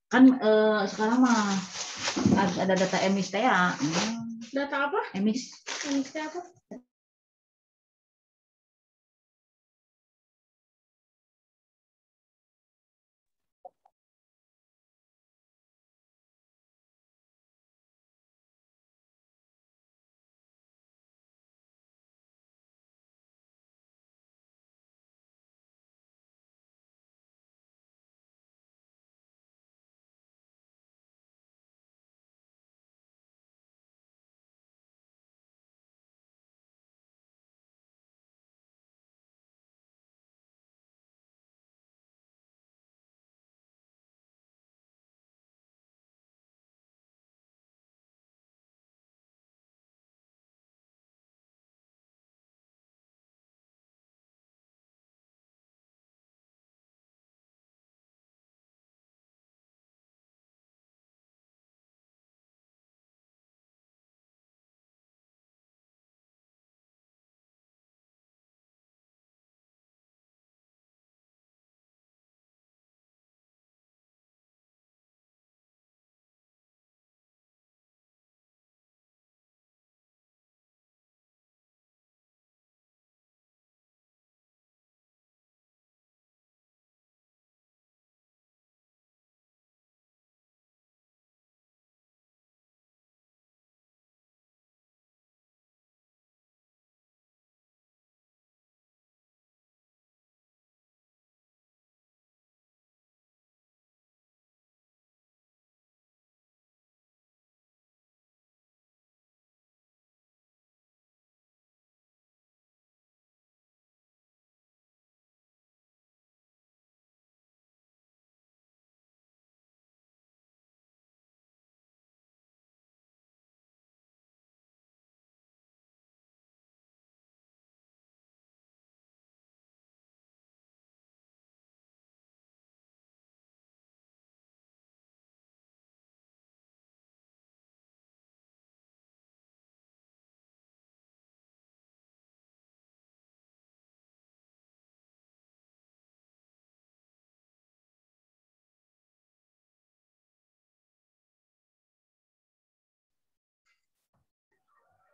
Kan sekarang mah ada data emis teh ya. Data apa? Emis. Emis teh apa?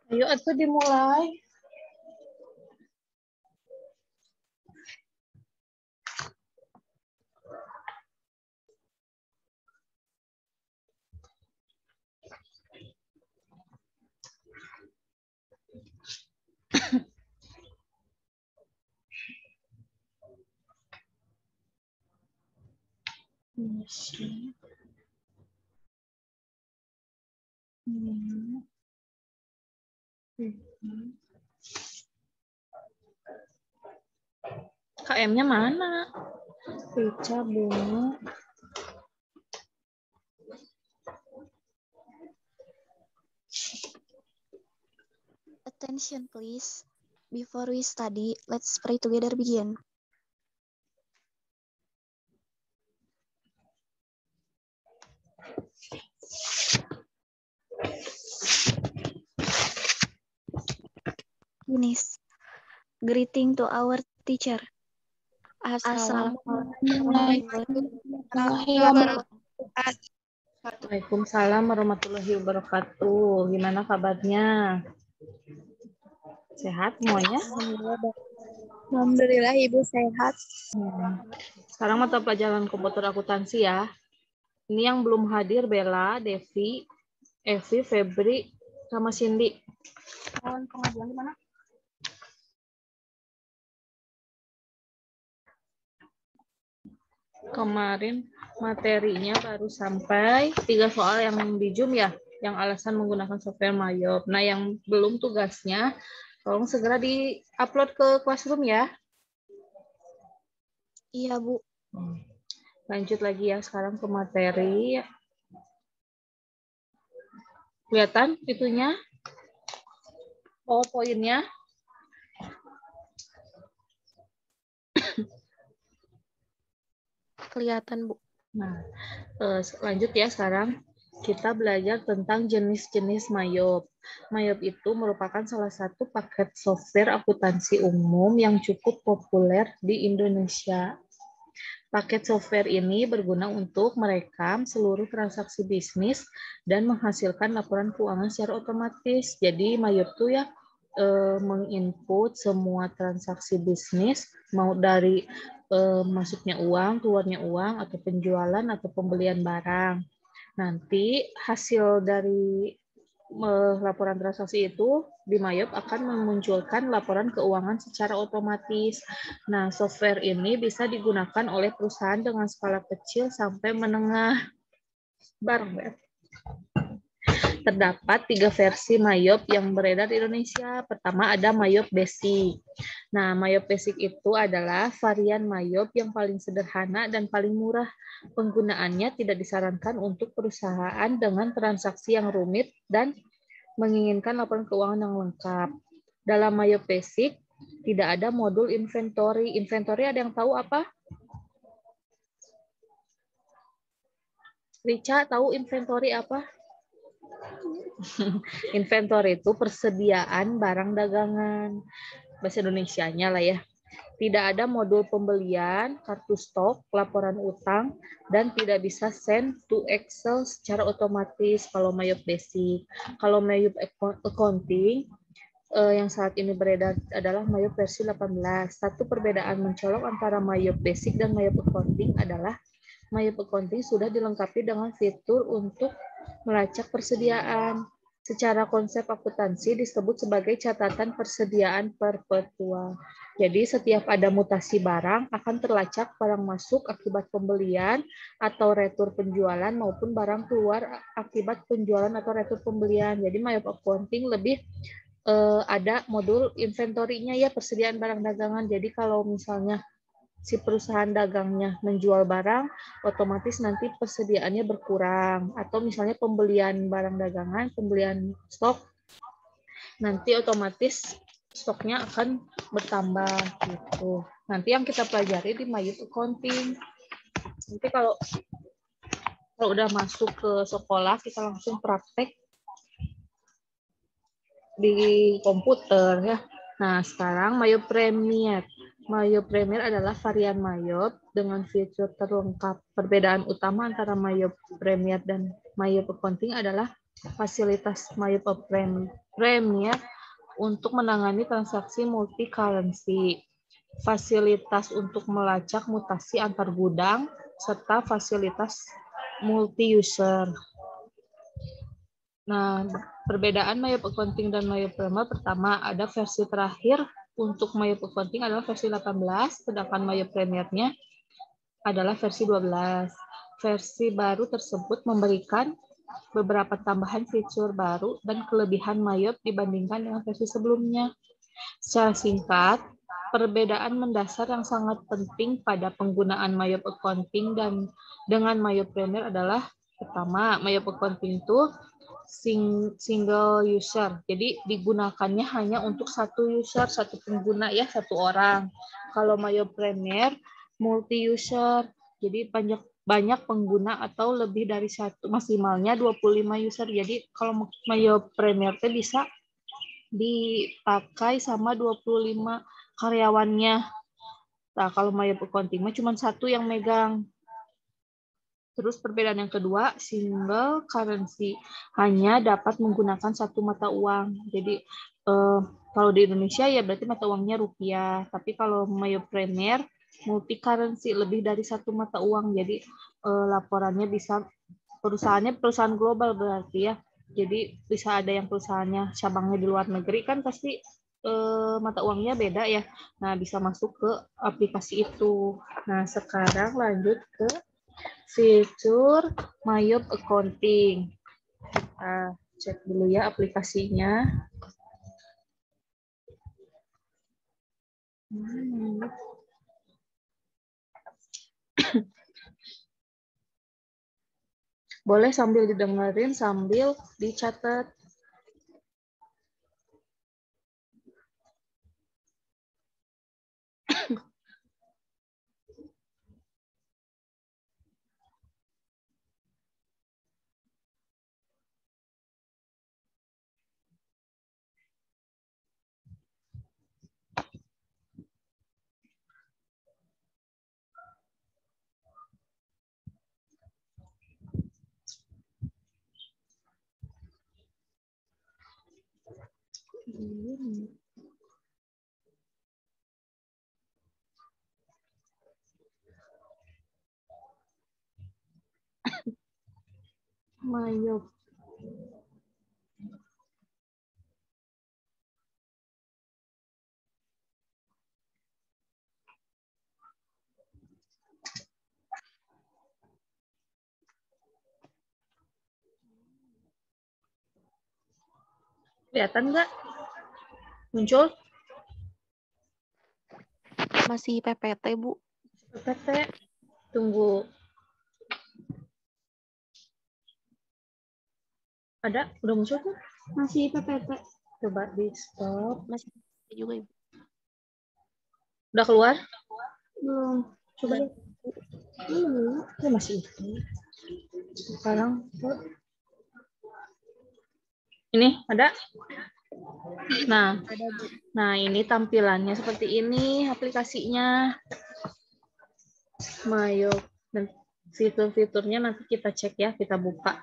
Ayo atuh dimulai. KM-nya mana? Rica bunga. Attention please. Before we study, let's pray together begin. Yunis. Greeting to our teacher. Assalamualaikum. Waalaikumsalam warahmatullahi wabarakatuh. Gimana kabarnya? Sehat semuanya? Alhamdulillah Ibu sehat. Sekarang mata pelajaran komputer akuntansi ya. Ini yang belum hadir Bella, Devi, Evi, Febri, sama Cindy. Pengajuan di mana? Kemarin materinya baru sampai 3 soal yang di Zoom ya, yang alasan menggunakan software Mayop. Nah, yang belum tugasnya, tolong segera di-upload ke Classroom ya. Iya, Bu. Lanjut lagi ya, sekarang ke materi. Kelihatan itunya? PowerPoint-nya? Kelihatan, Bu. Nah, lanjut ya sekarang. Kita belajar tentang jenis-jenis Mayop. Mayop itu merupakan salah satu paket software akuntansi umum yang cukup populer di Indonesia. Paket software ini berguna untuk merekam seluruh transaksi bisnis dan menghasilkan laporan keuangan secara otomatis. Jadi Mayop tuh ya menginput semua transaksi bisnis, mau dari masuknya uang, keluarnya uang, atau penjualan atau pembelian barang. Nanti hasil dari laporan transaksi itu di Mayop akan memunculkan laporan keuangan secara otomatis. Nah, software ini bisa digunakan oleh perusahaan dengan skala kecil sampai menengah. Bareng. Terdapat 3 versi Mayop yang beredar di Indonesia. Pertama ada Mayop Basic. Nah, Mayop Basic itu adalah varian Mayop yang paling sederhana dan paling murah. Penggunaannya tidak disarankan untuk perusahaan dengan transaksi yang rumit dan menginginkan laporan keuangan yang lengkap. Dalam Mayop Basic, tidak ada modul inventory. Inventory ada yang tahu apa? Rica, tahu inventory apa? Inventory itu persediaan barang dagangan. Bahasa Indonesianya lah ya. Tidak ada modul pembelian, kartu stok, laporan utang, dan tidak bisa send to Excel secara otomatis kalau Mayop Basic. Kalau Mayop Accounting, yang saat ini beredar adalah Mayop versi 18. Satu perbedaan mencolok antara Mayop Basic dan Mayop Accounting adalah Mayop Accounting sudah dilengkapi dengan fitur untuk melacak persediaan. Secara konsep akuntansi disebut sebagai catatan persediaan perpetua. Jadi setiap ada mutasi barang akan terlacak barang masuk akibat pembelian atau retur penjualan maupun barang keluar akibat penjualan atau retur pembelian. Jadi Mayop Accounting lebih ada modul inventory-nya ya, persediaan barang dagangan. Jadi kalau misalnya si perusahaan dagangnya menjual barang, otomatis nanti persediaannya berkurang. Atau misalnya pembelian barang dagangan, pembelian stok, nanti otomatis stoknya akan bertambah gitu. Nanti yang kita pelajari di Mayop Accounting. Nanti kalau udah masuk ke sekolah, kita langsung praktek di komputer ya. Nah, sekarang Mayop Premier. Mayop Premier adalah varian Mayop dengan fitur terlengkap. Perbedaan utama antara Mayop Premier dan Mayop Accounting adalah fasilitas Mayop Premier untuk menangani transaksi multi currency, fasilitas untuk melacak mutasi antar gudang, serta fasilitas multi user. Nah, perbedaan Mayop Accounting dan Mayop Premier, pertama ada versi terakhir untuk Mayop Accounting adalah versi 18, sedangkan Mayop Premier-nya adalah versi 12. Versi baru tersebut memberikan beberapa tambahan fitur baru dan kelebihan Mayop dibandingkan dengan versi sebelumnya. Secara singkat, perbedaan mendasar yang sangat penting pada penggunaan Mayop Accounting dan dengan Mayop Premier adalah pertama, Mayop Accounting itu single user. Jadi digunakannya hanya untuk satu user, satu pengguna ya, satu orang. Kalau Mayop Premier multi user. Jadi banyak pengguna atau lebih dari satu, maksimalnya 25 user. Jadi kalau Mayop Premier itu bisa dipakai sama 25 karyawannya. Nah, kalau Mayop Accounting cuma satu yang megang. Terus perbedaan yang kedua, single currency. Hanya dapat menggunakan satu mata uang. Jadi kalau di Indonesia ya berarti mata uangnya rupiah. Tapi kalau Mayop Premier, multi currency, lebih dari satu mata uang. Jadi laporannya bisa, perusahaannya perusahaan global berarti ya. Jadi bisa ada yang perusahaannya cabangnya di luar negeri, kan pasti mata uangnya beda ya. Nah, bisa masuk ke aplikasi itu. Nah, sekarang lanjut ke fitur Mayop Accounting. Kita cek dulu ya aplikasinya. Boleh sambil didengerin, sambil dicatat. Mayop. Kelihatan nggak? Muncul? Masih PPT, Bu. PPT. Tunggu. Ada? Udah muncul tuh? Masih PPT. Coba di stop. Masih PPT juga, Ibu. Udah keluar? Belum. Coba lihat. Ya, masih itu. Sekarang ini ada? Nah, ini tampilannya seperti ini aplikasinya. Mayop. Dan fitur-fiturnya nanti kita cek ya, kita buka.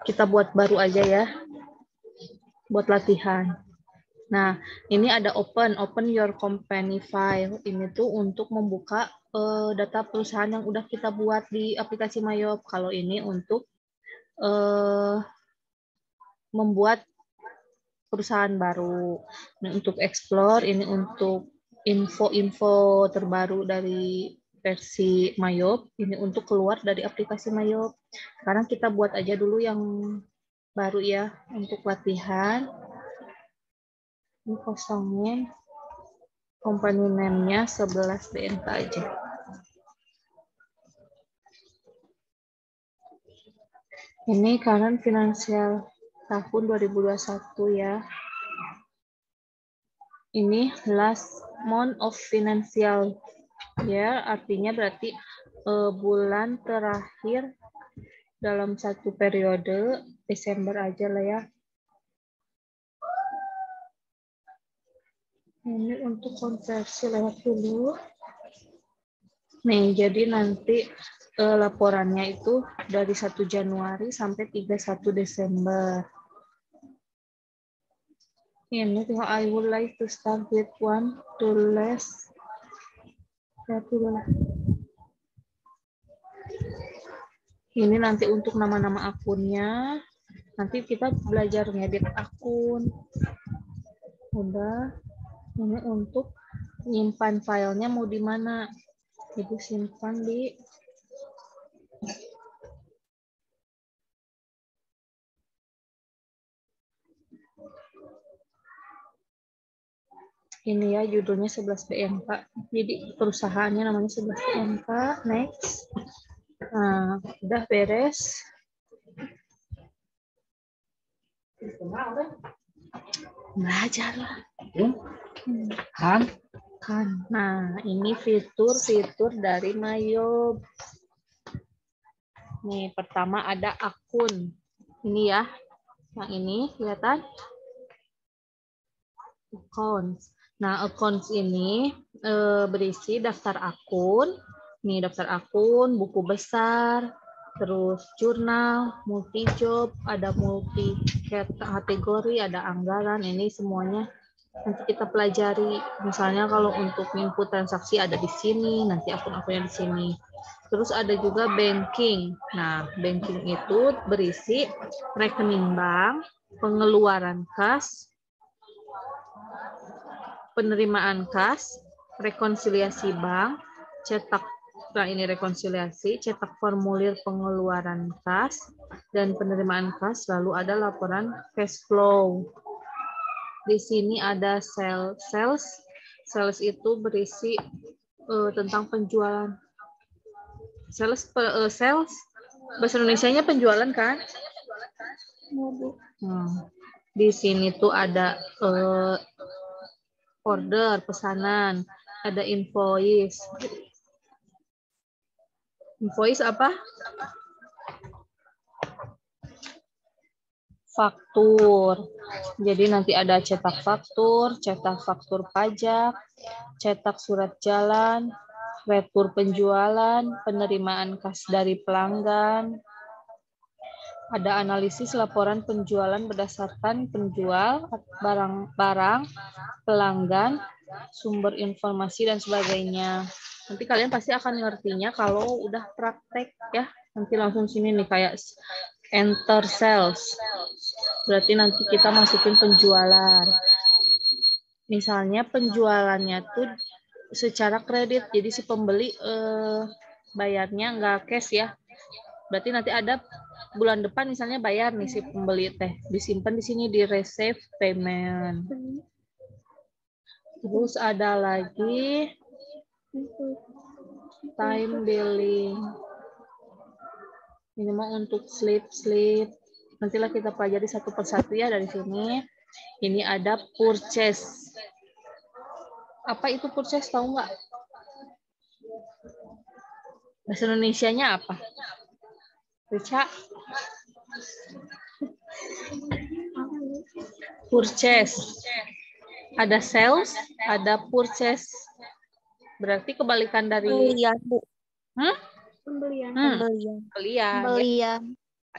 Kita buat baru aja ya, buat latihan. Nah, ini ada open your company file. Ini tuh untuk membuka data perusahaan yang udah kita buat di aplikasi Mayop. Kalau ini untuk membuat perusahaan baru. Nah, untuk explore, ini untuk info-info terbaru dari versi Mayop. Ini untuk keluar dari aplikasi Mayop. Sekarang kita buat aja dulu yang baru ya, untuk latihan. Ini kosongnya, company name-nya 11 BNK aja. Ini current finansial tahun 2021 ya. Ini last month of financial ya, artinya berarti bulan terakhir dalam satu periode, Desember aja lah ya. Ini untuk konversi lewat dulu. Nih, jadi nanti laporannya itu dari 1 Januari sampai 31 Desember. Ini I would like to start with 1 to less. Ini nanti untuk nama-nama akunnya. Nanti kita belajar ngedit akun. Udah. Ini untuk nyimpan filenya mau di mana? Ibu simpan di ini ya, judulnya 11 BNK. Jadi perusahaannya namanya 11 BNK. Next. Nah, udah beres. Belajar lah. Kan? Nah, ini fitur-fitur dari Mayop. Nih, pertama ada akun. Ini ya. Yang ini, kelihatan? Accounts. Nah, accounts ini berisi daftar akun. Nih, daftar akun, buku besar, terus jurnal, multi job, ada multi kategori, ada anggaran. Ini semuanya nanti kita pelajari. Misalnya kalau untuk input transaksi ada di sini, nanti akun-akunnya di sini. Terus ada juga banking. Nah, banking itu berisi rekening bank, pengeluaran kas, penerimaan kas, rekonsiliasi bank, cetak, nah ini rekonsiliasi, cetak formulir pengeluaran kas, dan penerimaan kas, lalu ada laporan cash flow. Di sini ada sales. Sales itu berisi tentang penjualan. Sales, bahasa Indonesianya penjualan kan? Di sini tuh ada order, pesanan, ada invoice. Invoice apa? Faktur. Jadi nanti ada cetak faktur pajak, cetak surat jalan, retur penjualan, penerimaan kas dari pelanggan, Ada analisis laporan penjualan berdasarkan penjual, barang-barang, pelanggan, sumber informasi, dan sebagainya. Nanti kalian pasti akan ngertinya kalau udah praktek ya. Nanti langsung sini nih kayak enter sales. Berarti nanti kita masukin penjualan. Misalnya penjualannya tuh secara kredit, jadi si pembeli bayarnya nggak cash ya. Berarti nanti ada bulan depan misalnya bayar nih si pembeli teh, disimpan di sini di receive payment. Terus ada lagi time billing. Ini mau untuk slip. Nantilah kita pelajari satu persatu ya dari sini. Ini ada purchase. Apa itu purchase, tahu nggak? Bahasa Indonesianya apa? Rica? Purchase. Ada sales, ada purchase. Berarti kebalikan dari Pembelian, Bu. Pembelian. Pembelian.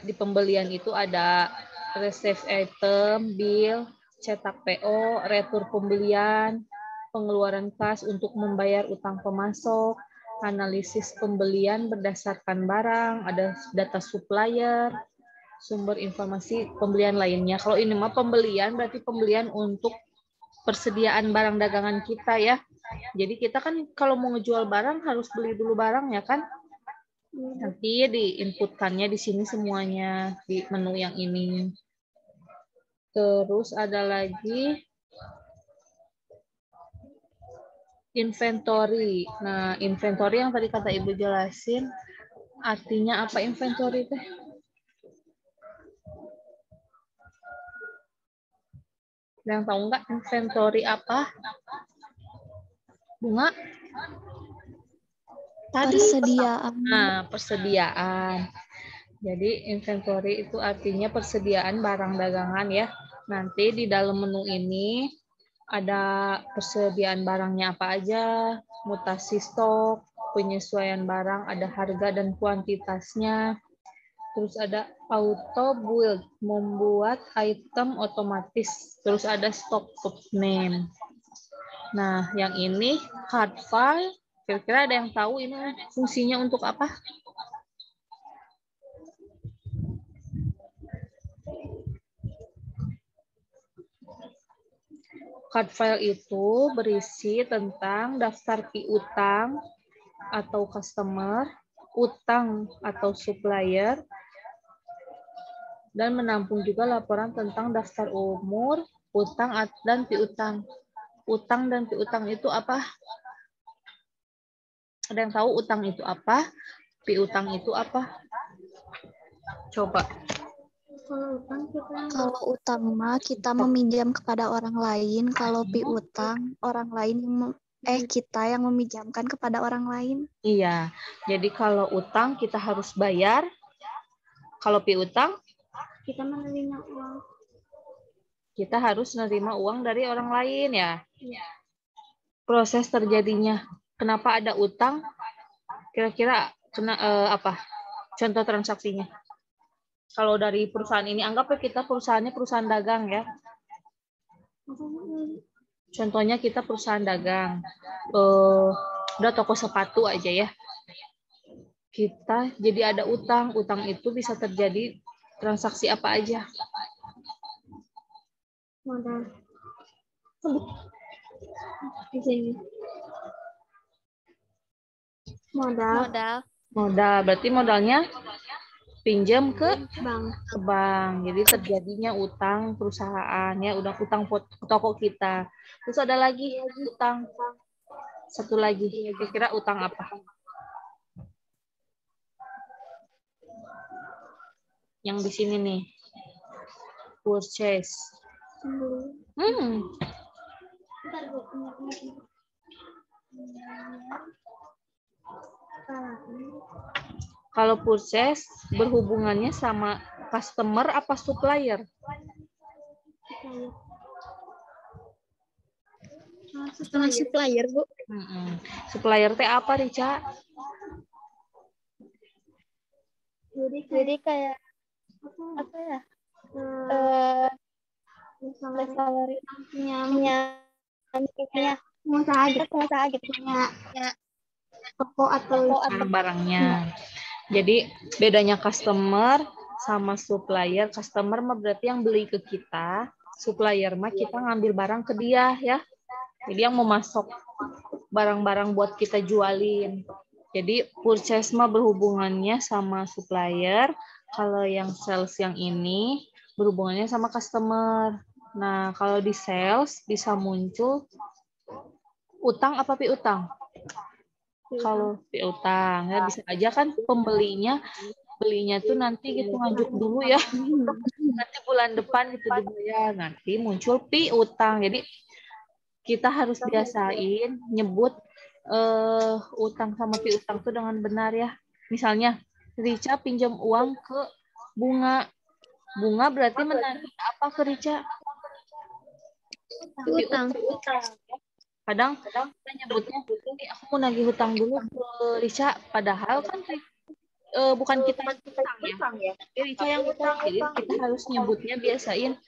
Di pembelian itu ada receive item, bill, cetak PO, retur pembelian, pengeluaran kas untuk membayar utang pemasok, analisis pembelian berdasarkan barang, ada data supplier, sumber informasi pembelian lainnya. Kalau ini mah pembelian berarti pembelian untuk persediaan barang dagangan kita ya. Jadi kita kan kalau mau ngejual barang harus beli dulu barang ya kan? Nanti diinputkannya di sini semuanya di menu yang ini. Terus ada lagi inventory. Nah, inventory yang tadi kata Ibu jelasin, artinya apa inventory teh? Yang tahu nggak inventory apa? Bunga? Tadi. Persediaan. Nah, persediaan. Jadi inventory itu artinya persediaan barang dagangan ya. Nanti di dalam menu ini ada persediaan barangnya apa aja, mutasi stok, penyesuaian barang, ada harga dan kuantitasnya. Terus ada auto build, membuat item otomatis. Terus ada stock name. Nah, yang ini hard file. Kira-kira ada yang tahu ini fungsinya untuk apa? Card file itu berisi tentang daftar piutang atau customer, utang atau supplier, dan menampung juga laporan tentang daftar umur, utang dan piutang. Utang dan piutang itu apa? Ada yang tahu utang itu apa? Piutang itu apa? Coba. Kalau utang mah kita meminjam kepada orang lain, kalau piutang orang lain yang kita yang meminjamkan kepada orang lain. Iya. Jadi kalau utang kita harus bayar. Kalau piutang Kita menerima uang. kita harus menerima uang dari orang lain ya. Proses terjadinya kenapa ada utang? Kira-kira apa? Contoh transaksinya. Kalau dari perusahaan ini, anggap kita perusahaannya perusahaan dagang ya. Contohnya kita perusahaan dagang. Udah toko sepatu aja ya. Kita jadi ada utang. Utang itu bisa terjadi transaksi apa aja? Modal. Di sini. Modal. Modal. Berarti modalnya pinjam ke Bank. bank. Jadi terjadinya utang perusahaan ya, udah utang toko kita. Terus ada lagi utang. Satu lagi. Kira-kira utang apa? Yang di sini nih. Purchase. Kalau purchase berhubungannya sama customer apa supplier? Sama supplier, Bu. Supplier teh apa, Rica? Jadi kayak apa ya? Punya pengusaha gitu punya toko atau barang-barangnya. Jadi bedanya customer sama supplier, customer mah berarti yang beli ke kita, supplier mah kita ngambil barang ke dia ya. Jadi yang memasok barang-barang buat kita jualin. Jadi purchase mah berhubungannya sama supplier, kalau yang sales yang ini berhubungannya sama customer. Nah, kalau di sales bisa muncul utang apa piutang? Kalau piutang ya bisa aja kan belinya tuh nanti gitu ngajuk dulu ya. Nanti bulan depan gitu dibayar, nanti muncul piutang. Jadi kita harus biasain nyebut utang sama piutang tuh dengan benar ya. Misalnya Rica pinjam uang ke Bunga. Bunga berarti menagih apa ke Rica? piutang. Kadang kita nyebutnya, aku mau nagih hutang dulu ke Rica, padahal kan bukan kita yang hutang ya. Tapi Rica yang hutang, jadi kita harus nyebutnya biasain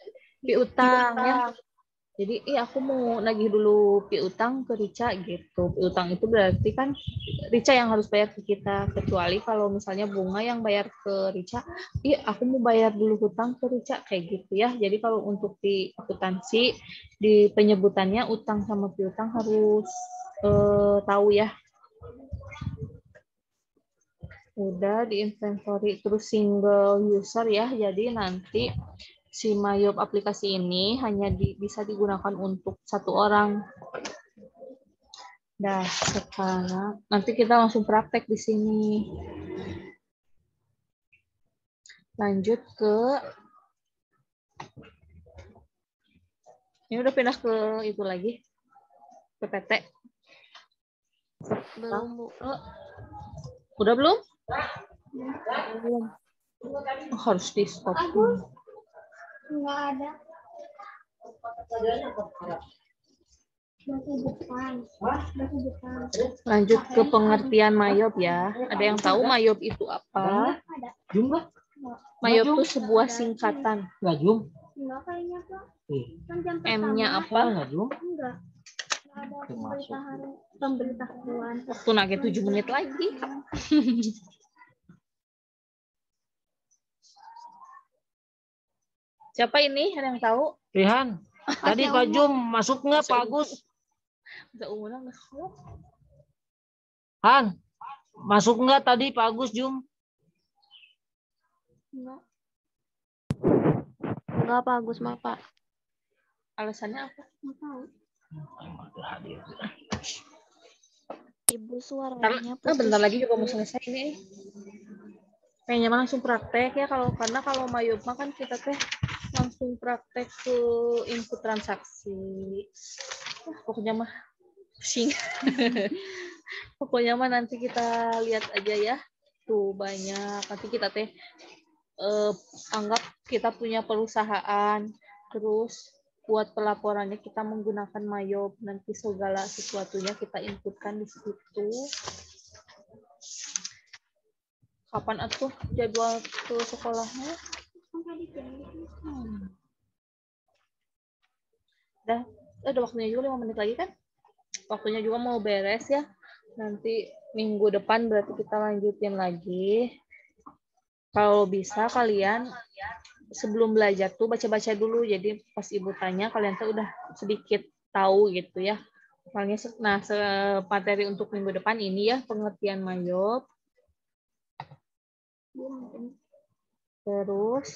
piutang ya. Jadi aku mau nagih dulu piutang ke Rica gitu. Piutang itu berarti kan Rica yang harus bayar ke kita. Kecuali kalau misalnya Bunga yang bayar ke Rica, aku mau bayar dulu hutang ke Rica kayak gitu ya. Jadi kalau untuk di akuntansi di penyebutannya utang sama piutang harus tahu ya. Udah di inventory terus single user ya. Jadi nanti si Mayop aplikasi ini hanya bisa digunakan untuk satu orang. Nah, sekarang nanti kita langsung praktek di sini. Lanjut ke ini udah pindah ke itu lagi. PPT. Belum, Bu. Udah belum? Belum. Harus di stop. Enggak ada. Lanjut ke pengertian Mayop ya. Ada yang tahu Mayop itu apa? Jumlah. Mayop itu sebuah singkatan. Enggak, Jum. Enggak kayaknya, Pak. M-nya apa? Enggak, Jum. Enggak. Ada pemberitahuan. Waktu nage 7 menit lagi. Siapa ini? Ada yang tahu? Rihan. Tadi Pak Jum masuk nggak Pak Agus? Bisa umuran nggak? Han, masuk nggak tadi Pak Agus Jum? Enggak, Pak Agus, mah, Pak. Alasannya apa? Enggak tahu. Ibu Bentar, suaranya putus. bentar lagi juga mau selesai ini. Kayaknya mah langsung praktek ya karena kalau Mayop mah kan kita teh langsung praktek ke input transaksi. Pokoknya mah pusing. Pokoknya mah nanti kita lihat aja ya. Tuh banyak. Nanti kita teh anggap kita punya perusahaan. Terus buat pelaporannya kita menggunakan Mayop. Nanti segala sesuatunya kita inputkan di situ. Kapan atuh jadwal ke sekolahnya? Udah waktunya juga 5 menit lagi kan? Waktunya juga mau beres ya. Nanti minggu depan berarti kita lanjutin lagi. Kalau bisa kalian sebelum belajar tuh baca-baca dulu. Jadi pas ibu tanya kalian tuh udah sedikit tahu gitu ya. Nah, materi untuk minggu depan ini ya pengertian Mayop. Terus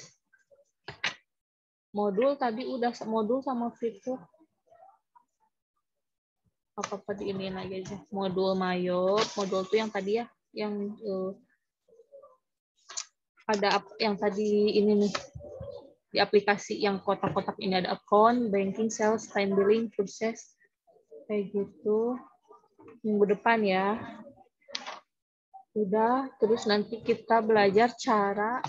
modul tadi udah modul sama fitur apa di ini lagi aja modul Mayop. Modul tuh yang tadi ya yang ada yang tadi ini nih di aplikasi yang kotak-kotak ini ada account, banking, sales, time billing, process kayak gitu minggu depan ya. Udah, terus nanti kita belajar cara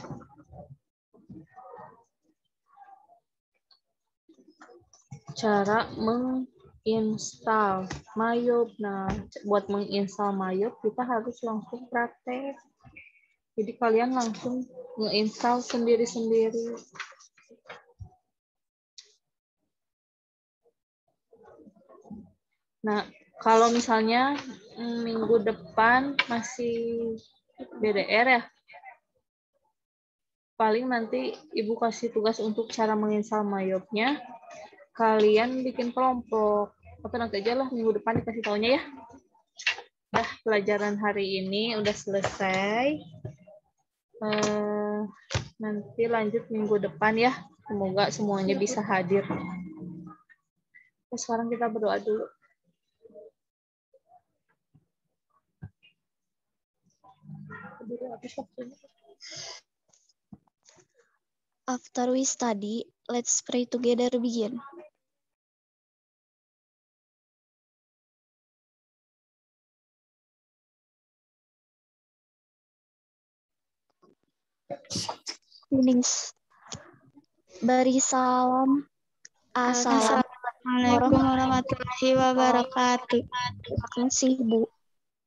menginstal Mayop. Nah, buat menginstal Mayop kita harus langsung praktek. Jadi kalian langsung nge-install sendiri-sendiri. Nah, kalau misalnya minggu depan masih BDR ya, paling nanti Ibu kasih tugas untuk cara menginstal Mayopnya. Kalian bikin kelompok. Atau nanti aja lah minggu depan dikasih taunya ya. Nah, pelajaran hari ini udah selesai. Nanti lanjut minggu depan ya. Semoga semuanya bisa hadir. Terus sekarang kita berdoa dulu. After we study, let's pray together begin. Finish. Beri salam. Assalamualaikum warahmatullahi wabarakatuh. Terima kasih, Bu.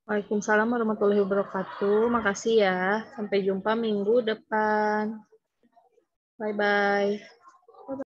Waalaikumsalam warahmatullahi wabarakatuh. Makasih ya. Sampai jumpa minggu depan. Bye-bye.